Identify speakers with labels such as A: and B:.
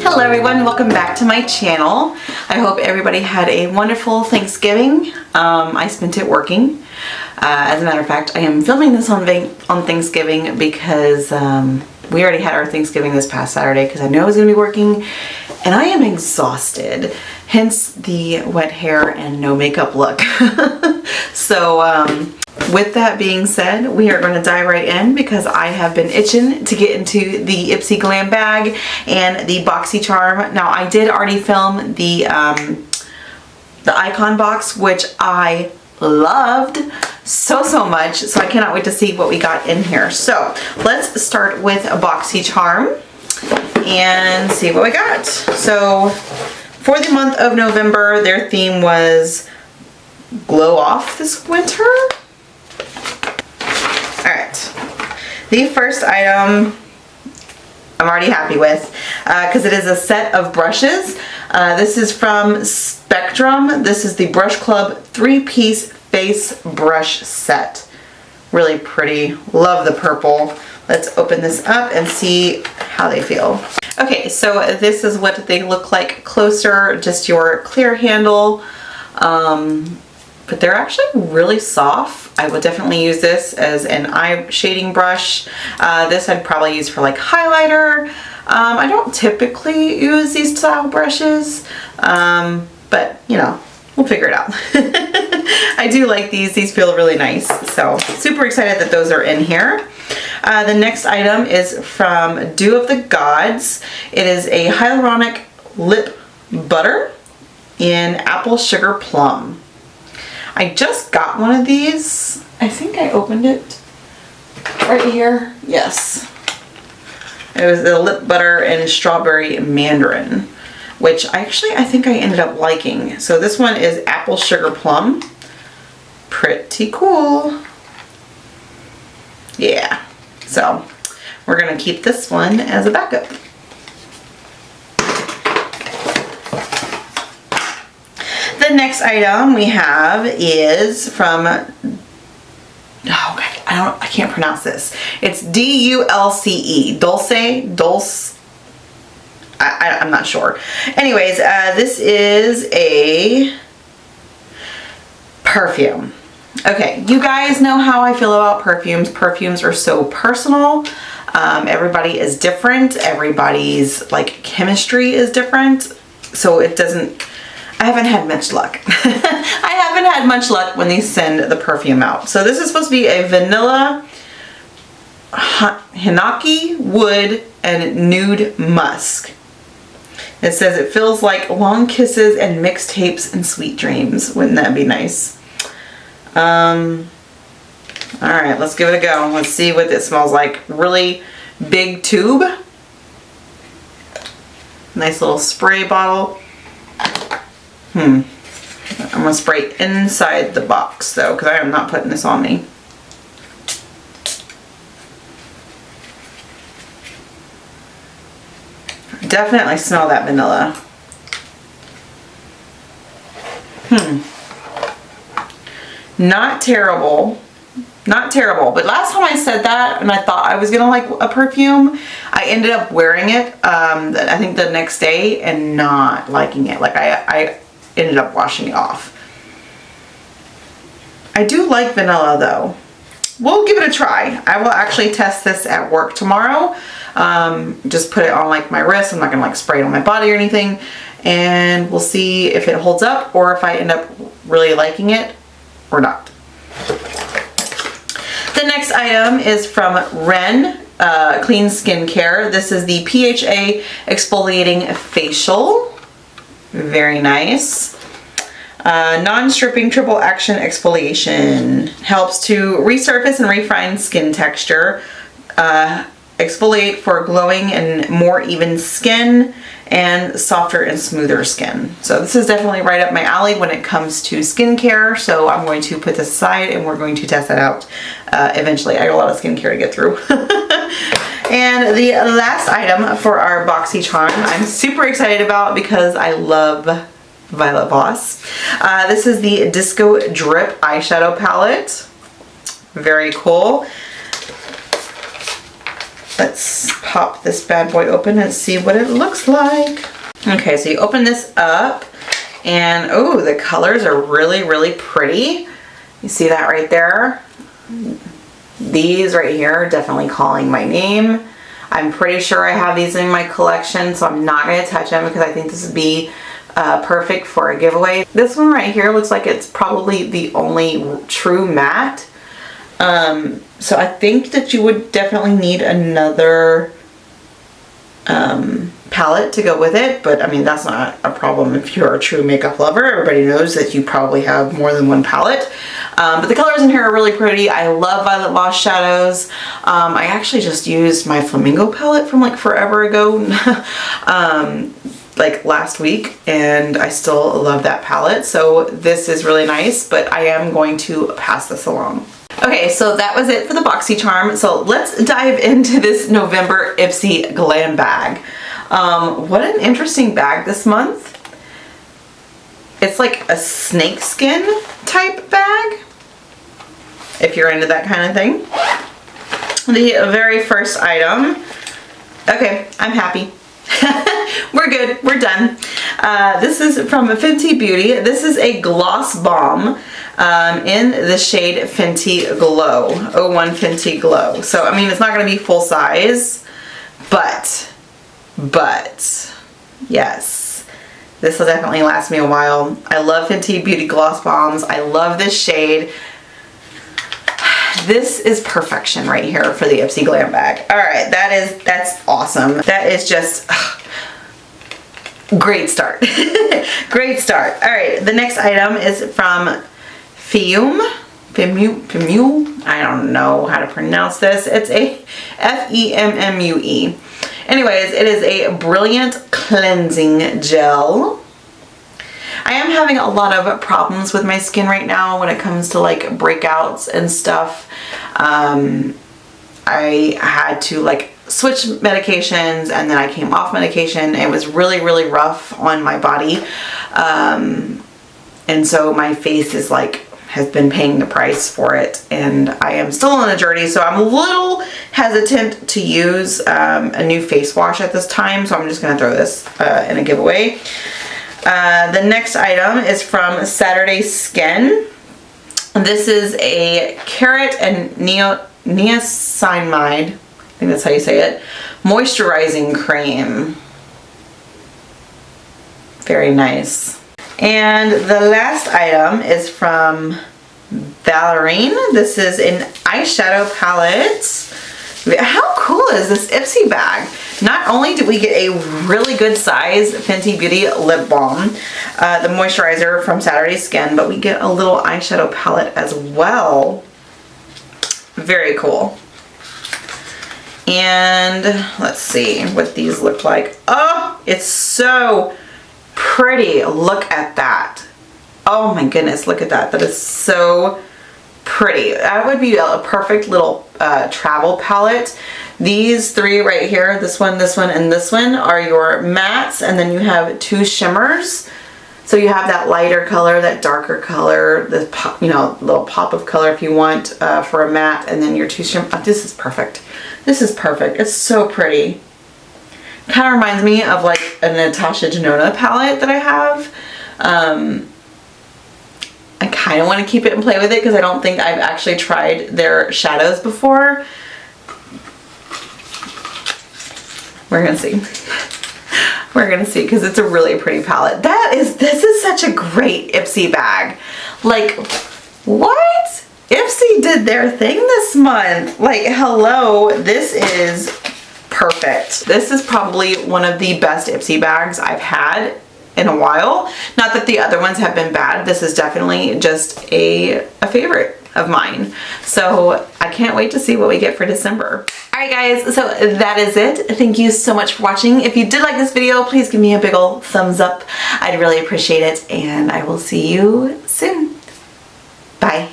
A: Hello everyone, welcome back to my channel. I hope everybody had a wonderful Thanksgiving. I spent it working. As a matter of fact, I am filming this on Thanksgiving because we already had our Thanksgiving this past Saturday because I knew I was going to be working and I am exhausted. Hence the wet hair and no makeup look. So with that being said, we are going to dive right in because I have been itching to get into the IPSY Glam Bag and the Boxycharm. Now I did already film the icon box, which I loved so much, so I cannot wait to see what we got in here. So let's start with a Boxycharm and see what we got. So for the month of November, their theme was glow off this winter. Alright, the first item I'm already happy with because it is a set of brushes. This is from Spectrum. This is the Brush Club 3-piece face brush set. Really pretty. Love the purple. Let's open this up and see how they feel. Okay, so this is what they look like closer. Just your clear handle. But they're actually really soft. I would definitely use this as an eye shading brush. This I'd probably use for like highlighter. I don't typically use these style brushes, but you know, we'll figure it out. I do like these. These feel really nice. So super excited that those are in here. The next item is from Dew of the Gods. It is a hyaluronic lip butter in apple sugar plum. I just got one of these. I think I opened it right here. Yes. It was the lip butter and strawberry mandarin, which I think I ended up liking. So this one is apple sugar plum. Pretty cool. Yeah. So we're going to keep this one as a backup. The next item we have is from, oh God, I can't pronounce this. It's D-U-L-C-E, Dulce. I'm not sure. Anyways, this is a perfume. Okay, you guys know how I feel about perfumes. Perfumes are so personal. Everybody is different. Everybody's like chemistry is different. So it doesn't, I haven't had much luck. I haven't had much luck when they send the perfume out. So this is supposed to be a vanilla, hinaki, wood, and nude musk. It says it feels like long kisses and mixtapes and sweet dreams. Wouldn't that be nice? Alright, let's give it a go. Let's see what this smells like. Really big tube. Nice little spray bottle. I'm gonna spray inside the box though, because I am not putting this on me. Definitely smell that vanilla. Not terrible. Not terrible. But last time I said that and I thought I was gonna like a perfume, I ended up wearing it I think the next day and not liking it. Like I ended up washing it off. I do like vanilla though. We'll give it a try. I will actually test this at work tomorrow. Just put it on like my wrist. I'm not gonna like spray it on my body or anything. And we'll see if it holds up or if I end up really liking it or not. The next item is from Ren Clean Skincare. This is the PHA Exfoliating Facial. Very nice. Non-stripping triple action exfoliation. Helps to resurface and refine skin texture. Exfoliate for glowing and more even skin and softer and smoother skin. So this is definitely right up my alley when it comes to skincare. So I'm going to put this aside and we're going to test that out eventually. I got a lot of skincare to get through. And the last item for our Boxycharm I'm super excited about because I love Violet Voss. This is the Disco Drip eyeshadow palette. Very cool. Let's pop this bad boy open and see what it looks like. Okay, so you open this up and oh, the colors are really, really pretty. You see that right there? These right here are definitely calling my name. I'm pretty sure I have these in my collection, so I'm not going to touch them because I think this would be perfect for a giveaway. This one right here looks like it's probably the only true matte. So I think that you would definitely need another palette to go with it, but I mean, that's not a problem if you're a true makeup lover. Everybody knows that you probably have more than one palette. But the colors in here are really pretty. I love Violet Lost Shadows. I actually just used my Flamingo palette from like forever ago, like last week, and I still love that palette. So this is really nice, but I am going to pass this along. Okay, so that was it for the Boxycharm. So let's dive into this November IPSY Glam Bag. What an interesting bag this month. It's like a snakeskin type bag, if you're into that kind of thing. The very first item, okay, I'm happy. We're good, we're done. This is from Fenty Beauty. This is a gloss bomb in the shade Fenty Glow, 01 Fenty Glow. So, I mean, it's not gonna be full size, but, yes, this will definitely last me a while. I love Fenty Beauty gloss bombs. I love this shade. This is perfection right here for the IPSY Glam Bag. All right, that's awesome. That is just great start. Great start. All right, the next item is from Femu. I don't know how to pronounce this. It's a F-E-M-M-U-E. Anyways, it is a brilliant cleansing gel. I am having a lot of problems with my skin right now when it comes to like breakouts and stuff. I had to like switch medications, and then I came off medication. It was really, really rough on my body. And so my face is like, has been paying the price for it, and I am still on a journey, so I'm a little hesitant to use a new face wash at this time, so I'm just going to throw this in a giveaway. The next item is from Saturday Skin. This is a carrot and niacinamide, I think that's how you say it, moisturizing cream. Very nice. And the last item is from Ballerine. This is an eyeshadow palette. How cool is this IPSY bag? Not only did we get a really good size Fenty Beauty lip balm, the moisturizer from Saturday Skin, but we get a little eyeshadow palette as well. Very cool. And let's see what these look like. Oh, it's so pretty. Look at that. Oh my goodness, look at that. That is so pretty. That would be a perfect little travel palette. These three right here, this one, and this one, are your mattes, and then you have two shimmers. So you have that lighter color, that darker color, the pop, you know, little pop of color if you want for a matte, and then your two shimmers. Oh, this is perfect. This is perfect. It's so pretty. Kind of reminds me of like a Natasha Denona palette that I have. I kind of want to keep it and play with it because I don't think I've actually tried their shadows before. We're gonna see. We're gonna see because it's a really pretty palette. This is such a great IPSY bag. Like, what? IPSY did their thing this month. Like, hello, this is perfect. This is probably one of the best IPSY bags I've had in a while. Not that the other ones have been bad. This is definitely just a favorite of mine. So I can't wait to see what we get for December. Alright guys, so that is it. Thank you so much for watching. If you did like this video, please give me a big ol' thumbs up. I'd really appreciate it, and I will see you soon. Bye.